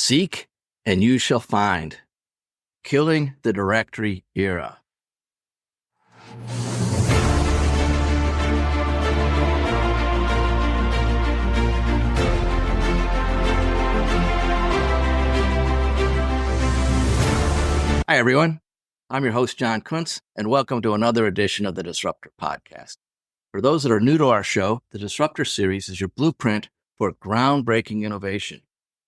Seek and you shall find. Killing the directory era. Hi, everyone. I'm your host, John Kundtz, and welcome to another edition of the Disruptor Podcast. For those that are new to our show, the Disruptor series is your blueprint for groundbreaking innovation.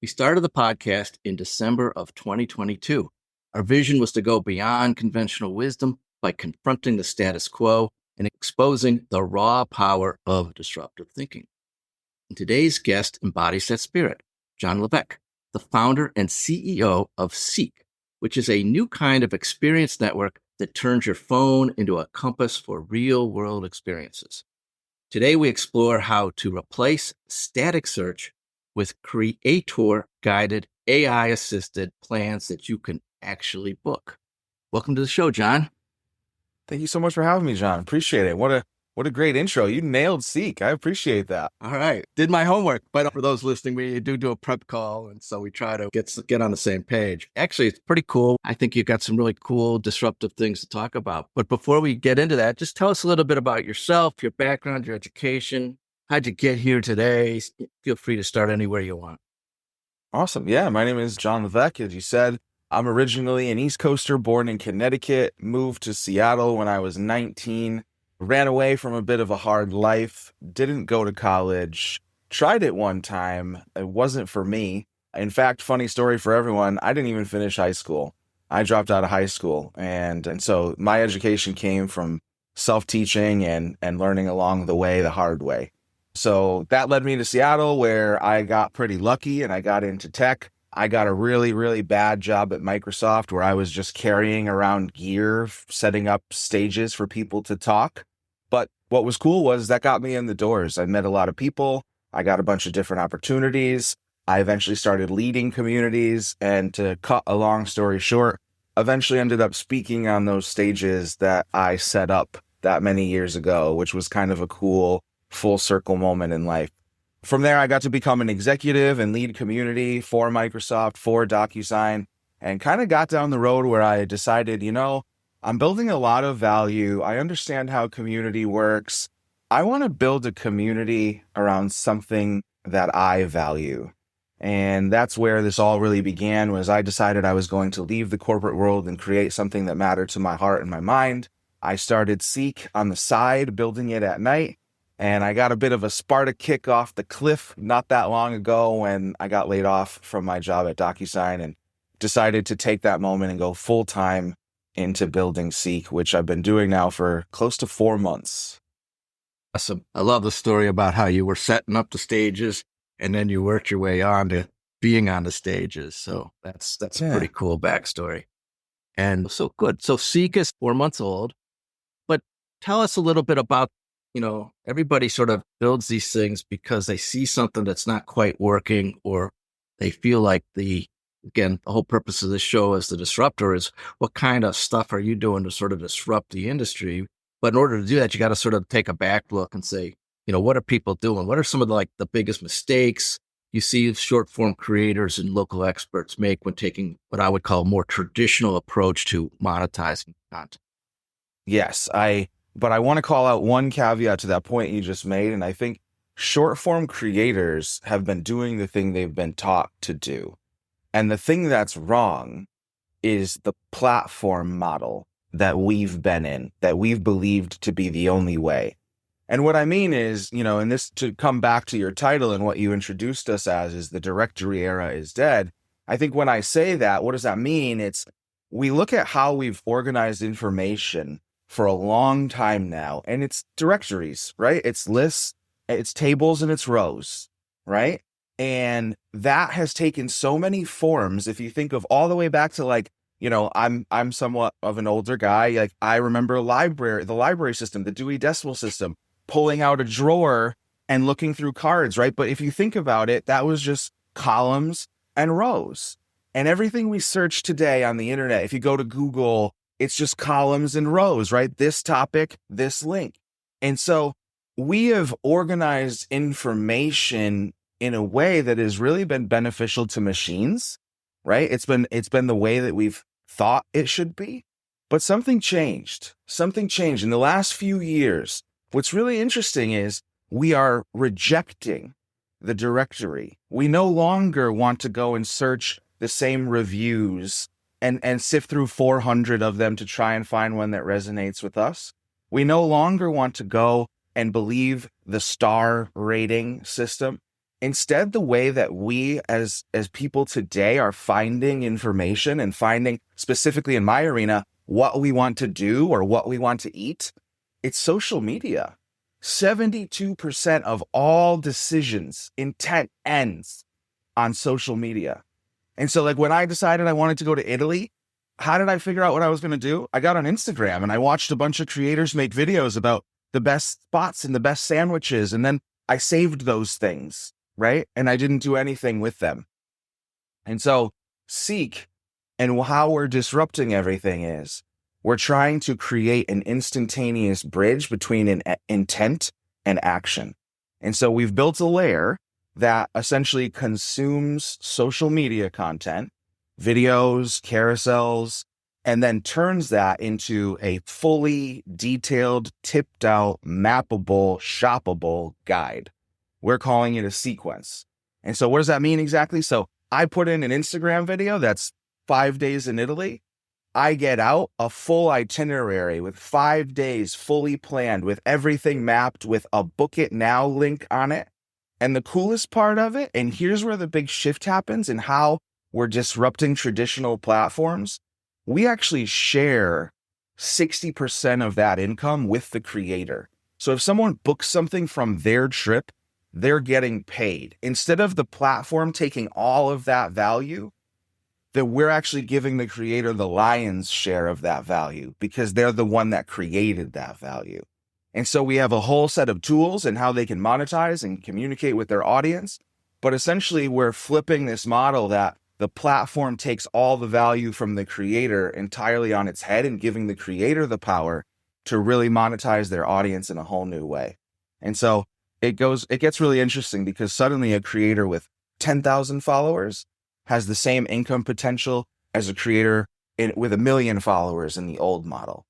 We started the podcast in December of 2022. Our vision was to go beyond conventional wisdom by confronting the status quo and exposing the raw power of disruptive thinking. And today's guest embodies that spirit, Jon Levesque, the founder and CEO of Seeq, which is a new kind of experience network that turns your phone into a compass for real-world experiences. Today, we explore how to replace static search with creator-guided, AI-assisted plans that you can actually book. Welcome to the show, Jon. Thank you so much for having me, John. Appreciate it. What a great intro. You nailed Seeq. I appreciate that. All right. Did my homework. But for those listening, we do a prep call. And so we try to get on the same page. Actually, it's pretty cool. I think you've got some really cool, disruptive things to talk about. But before we get into that, just tell us a little bit about yourself, your background, your education. How'd you get here today? Feel free to start anywhere you want. Awesome. Yeah, my name is Jon Levesque. As you said, I'm originally an East Coaster, born in Connecticut, moved to Seattle when I was 19, ran away from a bit of a hard life, didn't go to college, tried it one time. It wasn't for me. In fact, funny story for everyone, I didn't even finish high school. I dropped out of high school. And so my education came from self-teaching and learning along the way, the hard way. So that led me to Seattle, where I got pretty lucky and I got into tech. I got a really, really bad job at Microsoft where I was just carrying around gear, setting up stages for people to talk. But what was cool was that got me in the doors. I met a lot of people. I got a bunch of different opportunities. I eventually started leading communities. And to cut a long story short, eventually ended up speaking on those stages that I set up that many years ago, which was kind of a cool full circle moment in life. From there, I got to become an executive and lead community for Microsoft, for DocuSign, and kind of got down the road where I decided, I'm building a lot of value. I understand how community works. I want to build a community around something that I value. And that's where this all really began, was I decided I was going to leave the corporate world and create something that mattered to my heart and my mind. I started Seeq on the side, building it at night. And I got a bit of a Sparta kick off the cliff not that long ago when I got laid off from my job at DocuSign and decided to take that moment and go full time into building Seeq, which I've been doing now for close to 4 months. Awesome. I love the story about how you were setting up the stages and then you worked your way on to being on the stages. So that's a pretty cool backstory. And so good. So Seeq is 4 months old, but tell us a little bit about, everybody sort of builds these things because they see something that's not quite working, or they feel like the whole purpose of this show as the disruptor is what kind of stuff are you doing to sort of disrupt the industry? But in order to do that, you got to sort of take a back look and say, what are people doing? What are some of the biggest mistakes you see short form creators and local experts make when taking what I would call a more traditional approach to monetizing content? Yes, but I want to call out one caveat to that point you just made. And I think short form creators have been doing the thing they've been taught to do. And the thing that's wrong is the platform model that we've been in, that we've believed to be the only way. And what I mean is, and this to come back to your title and what you introduced us as is the directory era is dead. I think when I say that, what does that mean? We look at how we've organized information for a long time now, and it's directories, right? It's lists, it's tables, and it's rows, right? And that has taken so many forms. If you think of all the way back to I'm somewhat of an older guy. I remember the library system, the Dewey Decimal System, pulling out a drawer and looking through cards, right? But if you think about it, that was just columns and rows. And everything we search today on the internet, if you go to Google, it's just columns and rows, right? This topic, this link. And so we have organized information in a way that has really been beneficial to machines right? It's been the way that we've thought it should be, but something changed. Something changed in the last few years. What's really interesting is we are rejecting the directory. We no longer want to go and search the same reviews and sift through 400 of them to try and find one that resonates with us. We no longer want to go and believe the star rating system. Instead, the way that we as people today are finding information and finding, specifically in my arena, what we want to do or what we want to eat, it's social media. 72% of all decisions, intent ends on social media. And so like when I decided I wanted to go to Italy, how did I figure out what I was going to do? I got on Instagram and I watched a bunch of creators make videos about the best spots and the best sandwiches. And then I saved those things, right? And I didn't do anything with them. And so Seeq and how we're disrupting everything is we're trying to create an instantaneous bridge between an intent and action. And so we've built a layer that essentially consumes social media content, videos, carousels, and then turns that into a fully detailed, tipped out, mappable, shoppable guide. We're calling it a sequence. And so what does that mean exactly? So I put in an Instagram video that's 5 days in Italy. I get out a full itinerary with 5 days fully planned with everything mapped with a book it now link on it. And the coolest part of it, and here's where the big shift happens in how we're disrupting traditional platforms, we actually share 60% of that income with the creator. So if someone books something from their trip, they're getting paid. Instead of the platform taking all of that value, that we're actually giving the creator the lion's share of that value because they're the one that created that value. And so we have a whole set of tools and how they can monetize and communicate with their audience. But essentially, we're flipping this model that the platform takes all the value from the creator entirely on its head and giving the creator the power to really monetize their audience in a whole new way. And so it gets really interesting because suddenly a creator with 10,000 followers has the same income potential as a creator with 1 million followers in the old model.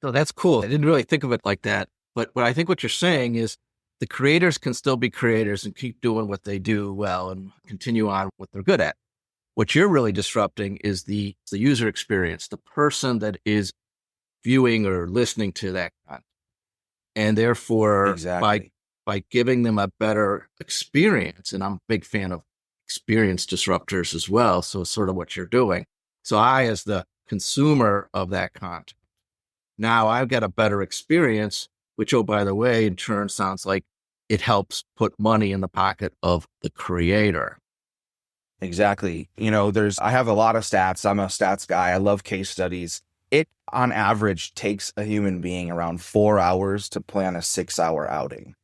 So that's cool. I didn't really think of it like that. But I think what you're saying is the creators can still be creators and keep doing what they do well and continue on what they're good at. What you're really disrupting is the user experience, the person that is viewing or listening to that content. And therefore, Exactly. by giving them a better experience, and I'm a big fan of experience disruptors as well, so it's sort of what you're doing. So I, as the consumer of that content, now I've got a better experience, which, oh, by the way, in turn sounds like it helps put money in the pocket of the creator. Exactly. I have a lot of stats. I'm a stats guy. I love case studies. It, on average, takes a human being around 4 hours to plan a 6-hour outing.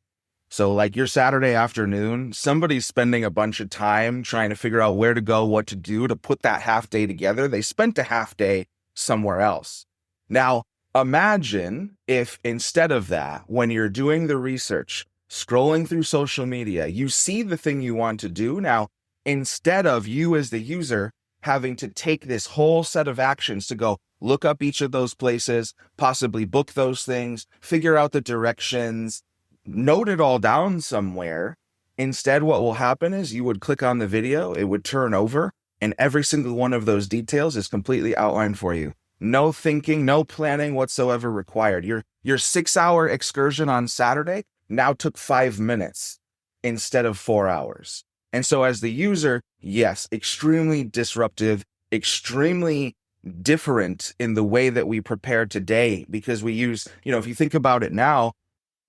So like your Saturday afternoon, somebody's spending a bunch of time trying to figure out where to go, what to do to put that half day together. They spent a half day somewhere else. Now, imagine if instead of that, when you're doing the research, scrolling through social media, you see the thing you want to do. Now, instead of you as the user having to take this whole set of actions to go look up each of those places, possibly book those things, figure out the directions, note it all down somewhere. Instead, what will happen is you would click on the video, it would turn over, and every single one of those details is completely outlined for you. No thinking, no planning whatsoever required. Your 6-hour excursion on Saturday now took 5 minutes instead of 4 hours. And so as the user, yes, extremely disruptive, extremely different in the way that we prepare today, because we use, if you think about it now,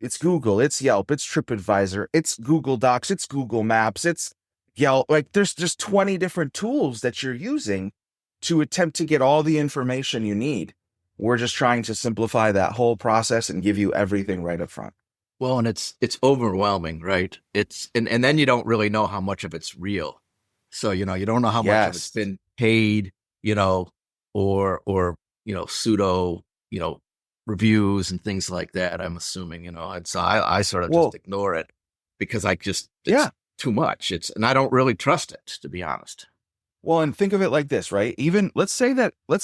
it's Google, it's Yelp, it's TripAdvisor, it's Google Docs, it's Google Maps, it's Yelp. Like there's just 20 different tools that you're using to attempt to get all the information you need. We're just trying to simplify that whole process and give you everything right up front. Well, and it's overwhelming, right? And then you don't really know how much of it's real. So, you don't know how much of it's been paid, or pseudo, reviews and things like that, I'm assuming, and so I sort of just ignore it because it's too much. And I don't really trust it, to be honest. Well, and think of it like this, right? Even let's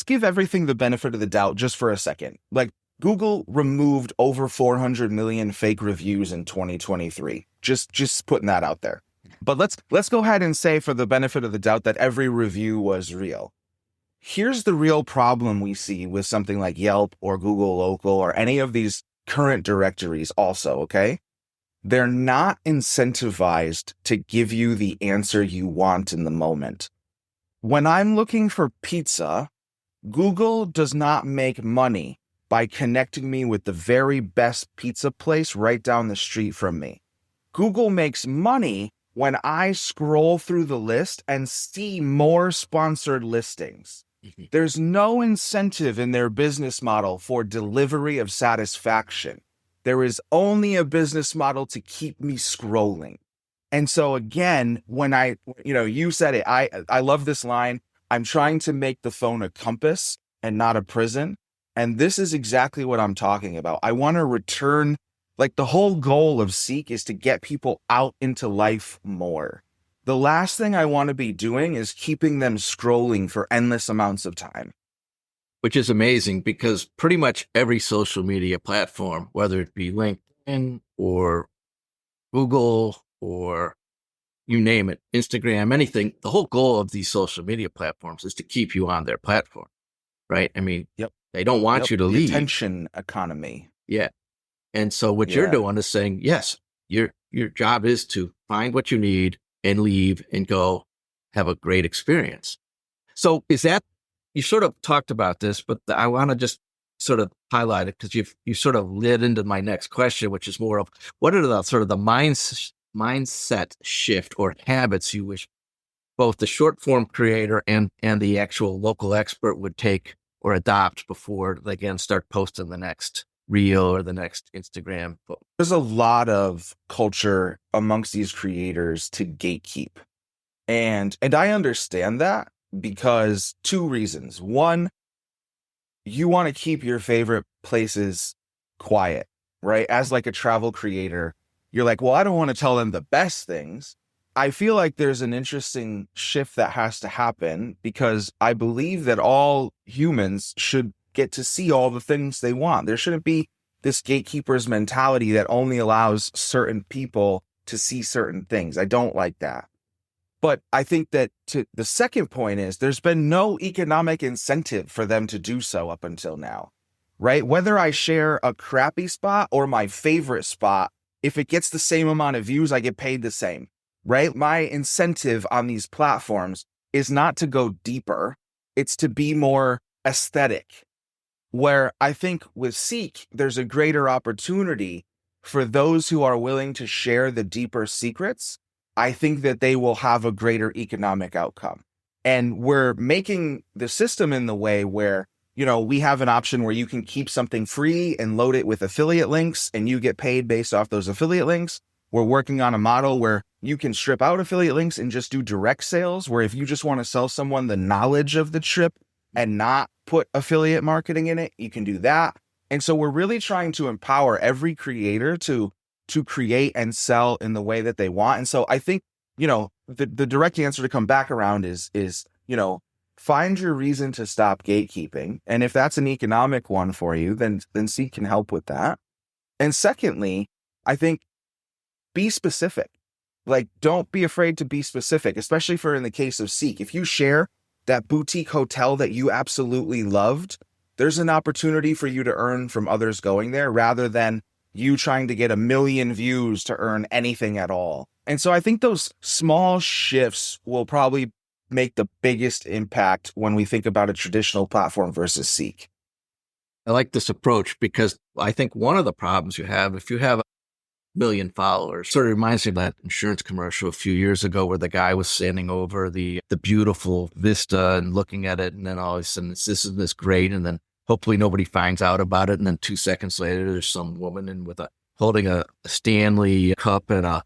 give everything the benefit of the doubt just for a second. Like Google removed over 400 million fake reviews in 2023. Just putting that out there. But let's go ahead and say for the benefit of the doubt that every review was real. Here's the real problem we see with something like Yelp or Google Local or any of these current directories also, okay? They're not incentivized to give you the answer you want in the moment. When I'm looking for pizza, Google does not make money by connecting me with the very best pizza place right down the street from me. Google makes money when I scroll through the list and see more sponsored listings. There's no incentive in their business model for delivery of satisfaction. There is only a business model to keep me scrolling. And so again, when you said it, I love this line. I'm trying to make the phone a compass and not a prison. And this is exactly what I'm talking about. I want to return, like the whole goal of Seeq is to get people out into life more. The last thing I want to be doing is keeping them scrolling for endless amounts of time. Which is amazing because pretty much every social media platform, whether it be LinkedIn or Google or you name it, Instagram, anything, the whole goal of these social media platforms is to keep you on their platform, right? I mean, they don't want you to leave. Attention economy. Yeah. And so what you're doing is saying, yes, your job is to find what you need and leave and go have a great experience. So is that, you sort of talked about this, but I want to just sort of highlight it because you sort of led into my next question, which is more of what are the sort of the mindset shift or habits you wish both the short form creator and the actual local expert would take or adopt before they again start posting the next reel or the next Instagram post? There's a lot of culture amongst these creators to gatekeep. And I understand that because two reasons. One, you want to keep your favorite places quiet, right? As like a travel creator, you're like, well, I don't want to tell them the best things. I feel like there's an interesting shift that has to happen because I believe that all humans should get to see all the things they want. There shouldn't be this gatekeeper's mentality that only allows certain people to see certain things. I don't like that. But I think that the second point is there's been no economic incentive for them to do so up until now, right? Whether I share a crappy spot or my favorite spot, if it gets the same amount of views, I get paid the same, right? My incentive on these platforms is not to go deeper. It's to be more aesthetic. Where I think with Seeq, there's a greater opportunity for those who are willing to share the deeper secrets. I think that they will have a greater economic outcome. And we're making the system in the way where, we have an option where you can keep something free and load it with affiliate links and you get paid based off those affiliate links. We're working on a model where you can strip out affiliate links and just do direct sales, where if you just want to sell someone the knowledge of the trip and not put affiliate marketing in it, you can do that. And so we're really trying to empower every creator to create and sell in the way that they want. And so I think, the direct answer to come back around is, find your reason to stop gatekeeping. And if that's an economic one for you, then Seeq can help with that. And secondly, I think be specific. Like, don't be afraid to be specific, especially for in the case of Seeq. If you share that boutique hotel that you absolutely loved, there's an opportunity for you to earn from others going there rather than you trying to get 1 million views to earn anything at all. And so I think those small shifts will probably make the biggest impact when we think about a traditional platform versus Seeq. I like this approach because I think one of the problems you have, if you have 1 million followers, sort of reminds me of that insurance commercial a few years ago where the guy was standing over the beautiful vista and looking at it. And then all of a sudden, isn't this great? And then hopefully nobody finds out about it. And then 2 seconds later, there's some woman holding a Stanley cup and a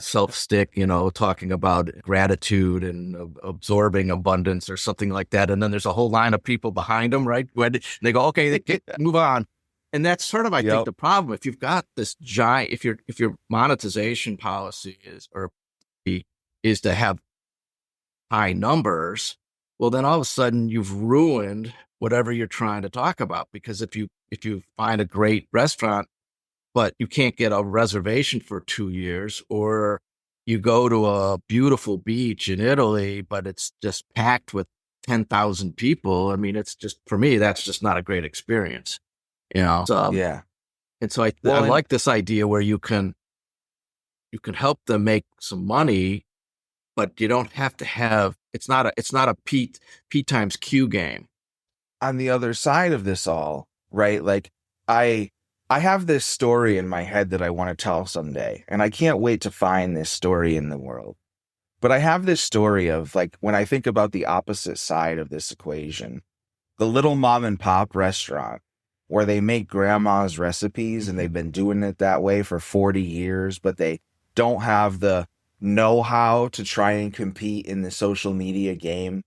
self stick, talking about gratitude and absorbing abundance or something like that. And then there's a whole line of people behind them, right? And they go, okay, move on. And that's sort of, I think, the problem. If you've got this giant, if your monetization policy is to have high numbers, well, then all of a sudden you've ruined whatever you're trying to talk about. Because if you find a great restaurant, but you can't get a reservation for 2 years, or you go to a beautiful beach in Italy, but it's just packed with 10,000 people. I mean, it's just, for me, that's just not a great experience, So, Yeah. and so I Well, and like this idea where you can help them make some money, but you don't have to have, it's not a P times Q game. on the other side of this all, right? Like I have this story in my head that I want to tell someday, and I can't wait to find this story in the world. But I have this story of, like, when I think about the opposite side of this equation, the little mom and pop restaurant where they make grandma's recipes and they've been doing it that way for 40 years, but they don't have the know-how to try and compete in the social media game.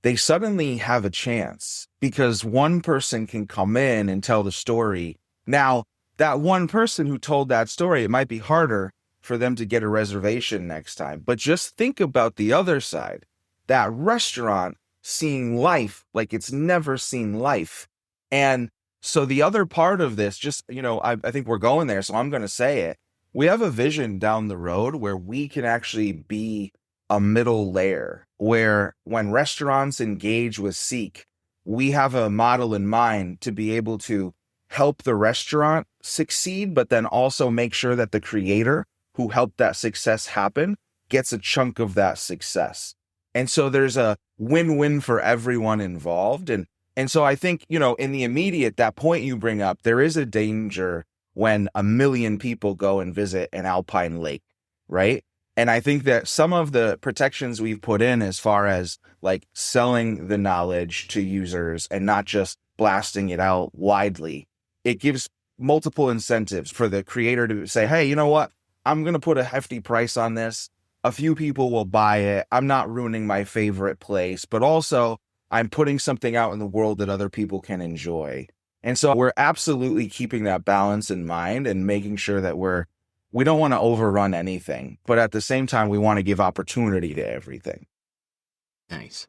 They suddenly have a chance because one person can come in and tell the story. Now, that one person who told that story, it might be harder for them to get a reservation next time. But just think about the other side. That restaurant seeing life like it's never seen life. And so the other part of this, just, I think we're going there, so I'm going to say it. We have a vision down the road where we can actually be a middle layer, where when restaurants engage with Seeq, we have a model in mind to be able to help the restaurant succeed, but then also make sure that the creator who helped that success happen gets a chunk of that success. And so there's a win-win for everyone involved. And so I think, in the immediate, that point you bring up, there is a danger when 1 million people go and visit an alpine lake, right? And I think that some of the protections we've put in, as far as like selling the knowledge to users and not just blasting it out widely, it gives multiple incentives for the creator to say, hey, you know what? I'm going to put a hefty price on this. A few people will buy it. I'm not ruining my favorite place, but also I'm putting something out in the world that other people can enjoy. And so we're absolutely keeping that balance in mind and making sure that we don't want to overrun anything, but at the same time, we want to give opportunity to everything. Nice.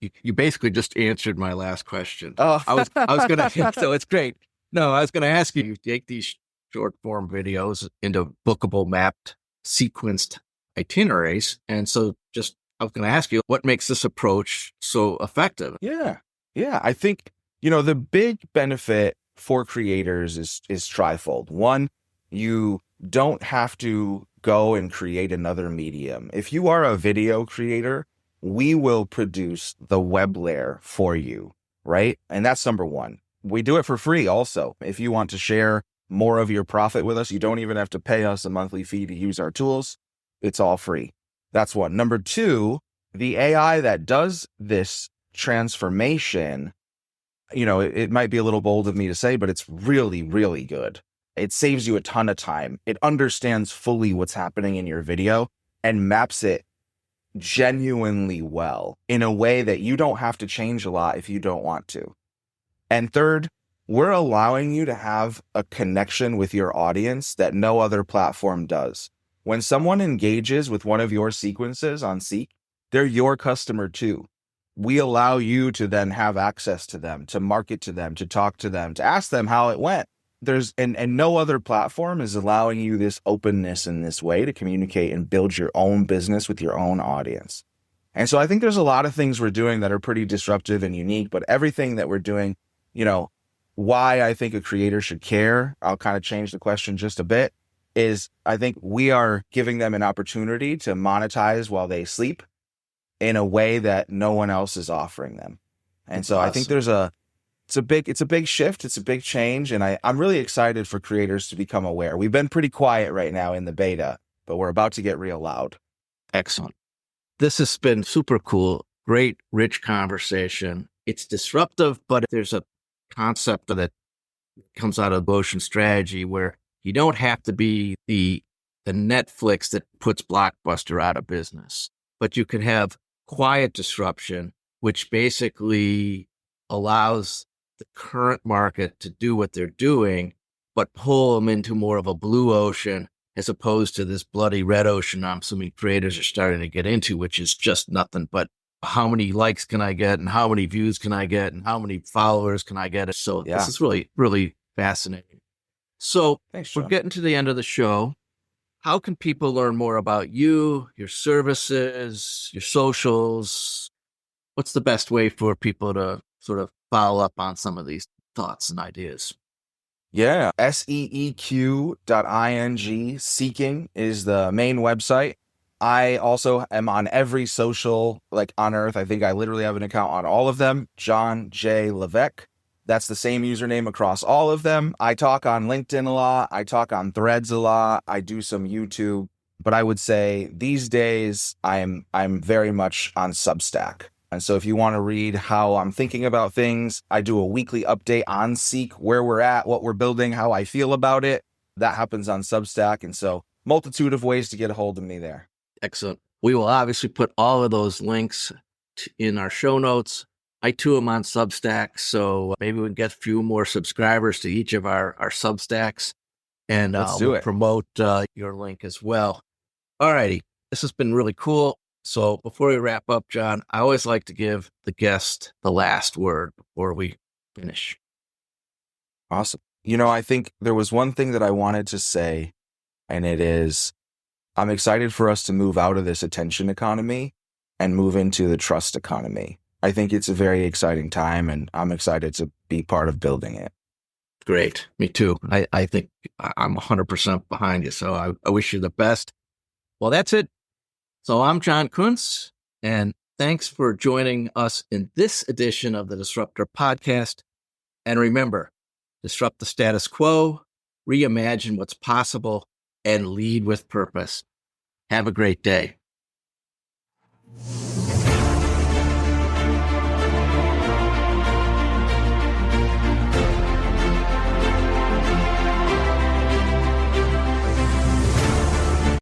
You basically just answered my last question. Oh, I was going to, so it's great. No, I was going to ask you, you take these short form videos into bookable, mapped, sequenced itineraries. And so I was going to ask you, what makes this approach so effective? Yeah. I think, the big benefit for creators is trifold. One, you don't have to go and create another medium. If you are a video creator, we will produce the web layer for you, right? And that's number one. We do it for free also. If you want to share more of your profit with us, you don't even have to pay us a monthly fee to use our tools. It's all free. That's one. Number two, the AI that does this transformation, it might be a little bold of me to say, but it's really, really good. It saves you a ton of time. It understands fully what's happening in your video and maps it genuinely well in a way that you don't have to change a lot if you don't want to. And third, we're allowing you to have a connection with your audience that no other platform does. When someone engages with one of your sequences on Seeq, they're your customer too. We allow you to then have access to them, to market to them, to talk to them, to ask them how it went. And no other platform is allowing you this openness in this way to communicate and build your own business with your own audience. And so I think there's a lot of things we're doing that are pretty disruptive and unique, but everything that we're doing, why I think a creator should care, I'll kind of change the question just a bit, is I think we are giving them an opportunity to monetize while they sleep in a way that no one else is offering them. And so I think it's a big shift. It's a big change. And I'm really excited for creators to become aware. We've been pretty quiet right now in the beta, but we're about to get real loud. Excellent. This has been super cool. Great, rich conversation. It's disruptive, but there's a concept that comes out of Ocean strategy where you don't have to be the Netflix that puts Blockbuster out of business, but you can have quiet disruption, which basically allows the current market to do what they're doing, but pull them into more of a blue ocean as opposed to this bloody red ocean I'm assuming creators are starting to get into, which is just nothing but how many likes can I get and how many views can I get and how many followers can I get? So this is really, really fascinating. So Thanks, we're John. getting to the end of the show. How can people learn more about you, your services, your socials? What's the best way for people to sort of follow up on some of these thoughts and ideas? Yeah, seeq.ing, Seeking is the main website. I also am on every social, like on earth. I think I literally have an account on all of them. Jon J. Levesque. That's the same username across all of them. I talk on LinkedIn a lot. I talk on Threads a lot. I do some YouTube. But I would say these days I'm very much on Substack. And so if you want to read how I'm thinking about things, I do a weekly update on Seeq, where we're at, what we're building, how I feel about it. That happens on Substack. And so multitude of ways to get a hold of me there. Excellent. We will obviously put all of those links in our show notes. I too am on Substack, so maybe we can get a few more subscribers to each of our Substacks, and we'll promote your link as well. All righty. This has been really cool. So before we wrap up, John, I always like to give the guest the last word before we finish. Awesome. I think there was one thing that I wanted to say, and it is, I'm excited for us to move out of this attention economy and move into the trust economy. I think it's a very exciting time, and I'm excited to be part of building it. Great. Me too. I think I'm 100% behind you, so I wish you the best. Well, that's it. So I'm Jon Kundtz, and thanks for joining us in this edition of the Disruptor Podcast. And remember, disrupt the status quo, reimagine what's possible, and lead with purpose. Have a great day.